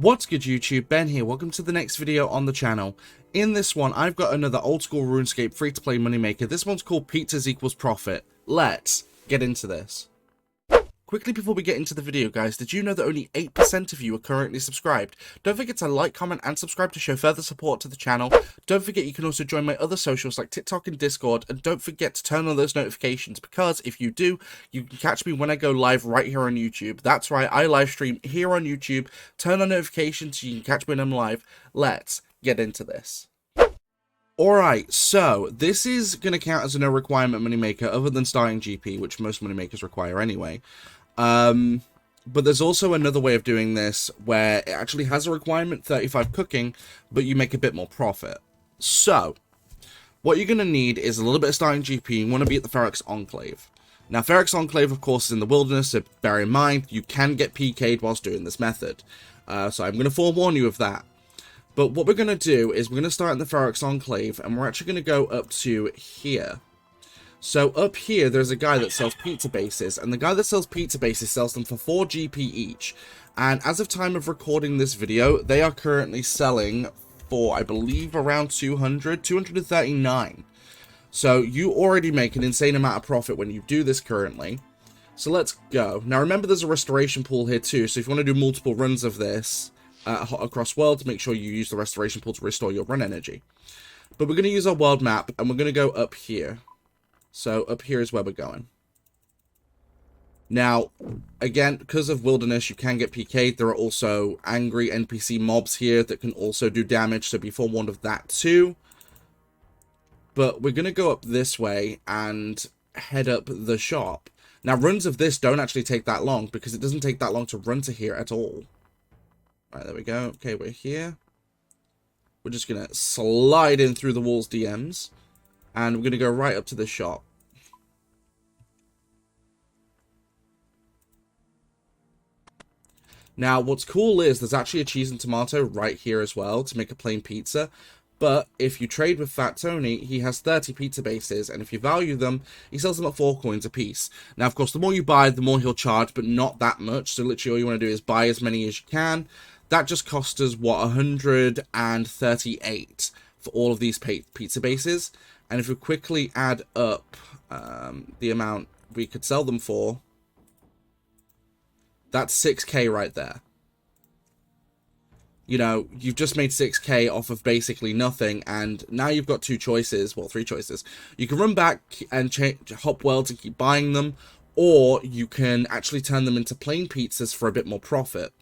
What's good YouTube, Ben here, welcome to the next video on the channel. In this one, I've got another old school RuneScape free-to-play moneymaker. This one's called Pizzas Equals Profit. Let's get into this. Quickly before we get into the video guys, did you know that only 8% of you are currently subscribed? Don't forget to like, comment and subscribe to show further support to the channel. Don't forget you can also join my other socials like TikTok and Discord, and don't forget to turn on those notifications because if you do, you can catch me when I go live right here on YouTube. That's right, I live stream here on YouTube. Turn on notifications so you can catch me when I'm live. Let's get into this. Alright, so this is going to count as a no requirement moneymaker other than starting GP, which most moneymakers require anyway. But there's also another way of doing this where it actually has a requirement, 35 cooking, but you make a bit more profit. So, what you're going to need is a little bit of starting GP. You want to be at the Ferox Enclave. Now, Ferox Enclave, of course, is in the wilderness, so bear in mind, you can get PK'd whilst doing this method. So I'm going to forewarn you of that. But what we're going to do is we're going to start in the Ferox Enclave, and we're actually going to go up to here. So up here, there's a guy that sells pizza bases, and the guy that sells pizza bases sells them for 4 GP each. And as of time of recording this video, they are currently selling for, I believe, around 239. So you already make an insane amount of profit when you do this currently. So let's go. Now remember, there's a restoration pool here too, so if you want to do multiple runs of this across worlds, make sure you use the restoration pool to restore your run energy. But we're going to use our world map, and we're going to go up here. So up here is where we're going. Now, again, because of wilderness, you can get PK'd. There are also angry NPC mobs here that can also do damage, so be forewarned of that too. But we're going to go up this way and head up the shop. Now, runs of this don't actually take that long because it doesn't take that long to run to here at all. Right, there we go. Okay, we're here. We're just going to slide in through the walls DMs. And we're going to go right up to the shop. Now, what's cool is there's actually a cheese and tomato right here as well to make a plain pizza. But if you trade with Fat Tony, he has 30 pizza bases. And if you value them, he sells them at 4 coins a piece. Now, of course, the more you buy, the more he'll charge, but not that much. So literally all you want to do is buy as many as you can. That just cost us, what, 138 for all of these pizza bases. And if we quickly add up the amount we could sell them for, that's 6k right there. You know, you've just made 6k off of basically nothing, and now you've got 2 choices, well, 3 choices. You can run back and hop worlds and keep buying them, or you can actually turn them into plain pizzas for a bit more profit.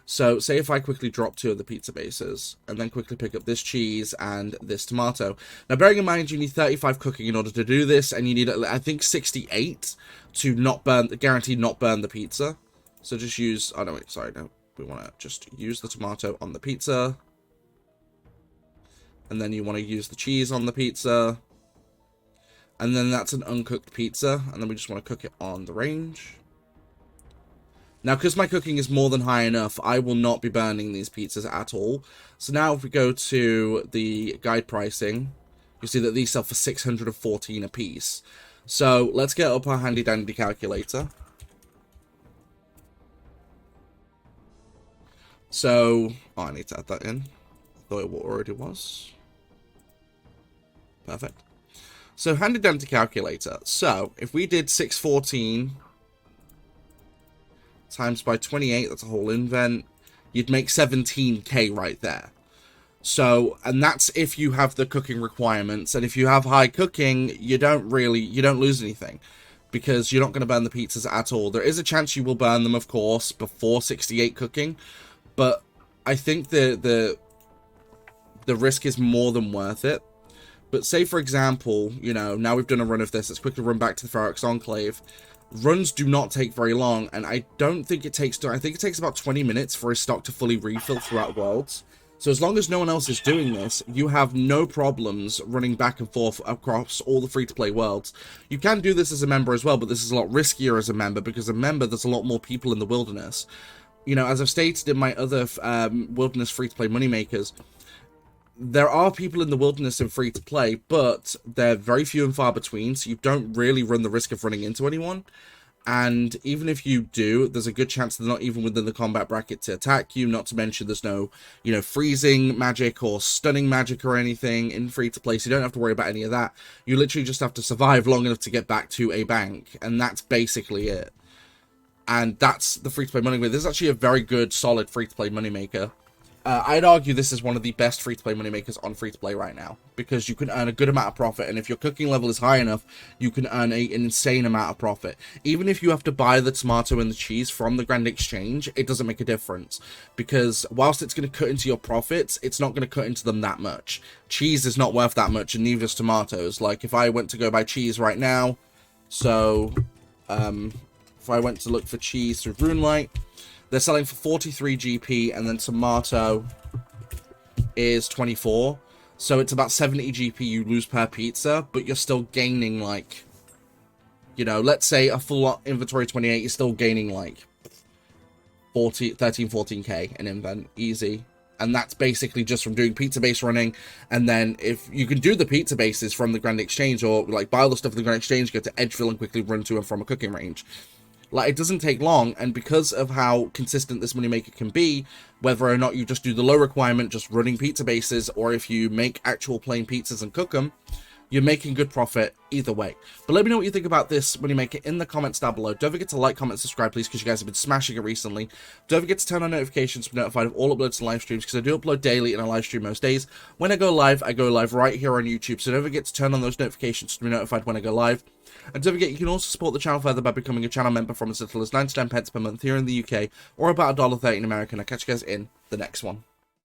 So, say if I quickly drop 2 of the pizza bases, and then quickly pick up this cheese and this tomato. Now, bearing in mind, you need 35 cooking in order to do this, and you need, I think, 68 to not burn, guaranteed not burn the pizza. So just use, oh no, wait, sorry, no. We want to just use the tomato on the pizza. And then you want to use the cheese on the pizza. And then that's an uncooked pizza, and then we just want to cook it on the range. Now, because my cooking is more than high enough, I will not be burning these pizzas at all. So now if we go to the guide pricing, you see that these sell for 614 a piece. So let's get up our handy dandy calculator. So, oh, I need to add that in. I thought it already was. Perfect. So handy dandy calculator. So if we did 614... times by 28, that's a whole invent, you'd make 17k right there. So, and that's if you have the cooking requirements, and if you have high cooking, you don't lose anything, because you're not going to burn the pizzas at all. There is a chance you will burn them, of course, before 68 cooking, but I think the risk is more than worth it. But say, for example, you know, now we've done a run of this, let's quickly run back to the Ferox Enclave. Runs do not take very long, and I don't think it takes, I think it takes about 20 minutes for his stock to fully refill throughout worlds. So as long as no one else is doing this, you have no problems running back and forth across all the free-to-play worlds. You can do this as a member as well, but this is a lot riskier as a member, because a member, there's a lot more people in the wilderness. You know, as I've stated in my other wilderness free-to-play moneymakers, there are people in the wilderness and free to play, but they're very few and far between, so you don't really run the risk of running into anyone. And even if you do, there's a good chance they're not even within the combat bracket to attack you, not to mention there's no, you know, freezing magic or stunning magic or anything in free-to-play, so you don't have to worry about any of that. You literally just have to survive long enough to get back to a bank, and that's basically it. And that's the free-to-play moneymaker. This is actually a very good, solid free-to-play moneymaker. I'd argue this is one of the best free-to-play moneymakers on free-to-play right now, because you can earn a good amount of profit, and if your cooking level is high enough, you can earn an insane amount of profit. Even if you have to buy the tomato and the cheese from the Grand Exchange, it doesn't make a difference, because whilst it's going to cut into your profits, it's not going to cut into them that much. Cheese is not worth that much, and neither is tomatoes. Like, if I went to go buy cheese right now, so, if I went to look for cheese through RuneLite, they're selling for 43 GP, and then tomato is 24. So it's about 70 GP you lose per pizza, but you're still gaining, like, you know, let's say a full inventory 28, you're still gaining, like, 14k in invent, easy. And that's basically just from doing pizza base running. And then if you can do the pizza bases from the Grand Exchange, or, like, buy all the stuff in the Grand Exchange, go to Edgeville and quickly run to and from a cooking range. Like, it doesn't take long, and because of how consistent this moneymaker can be, whether or not you just do the low requirement, just running pizza bases, or if you make actual plain pizzas and cook them, you're making good profit either way. But let me know what you think about this moneymaker in the comments down below. Don't forget to like, comment, subscribe, please, because you guys have been smashing it recently. Don't forget to turn on notifications to be notified of all uploads and live streams, because I do upload daily and I live stream most days. When I go live right here on YouTube, so don't forget to turn on those notifications to be notified when I go live. And don't forget, you can also support the channel further by becoming a channel member from as little as 99 pence per month here in the UK, or about $1.30 in America, and I'll catch you guys in the next one.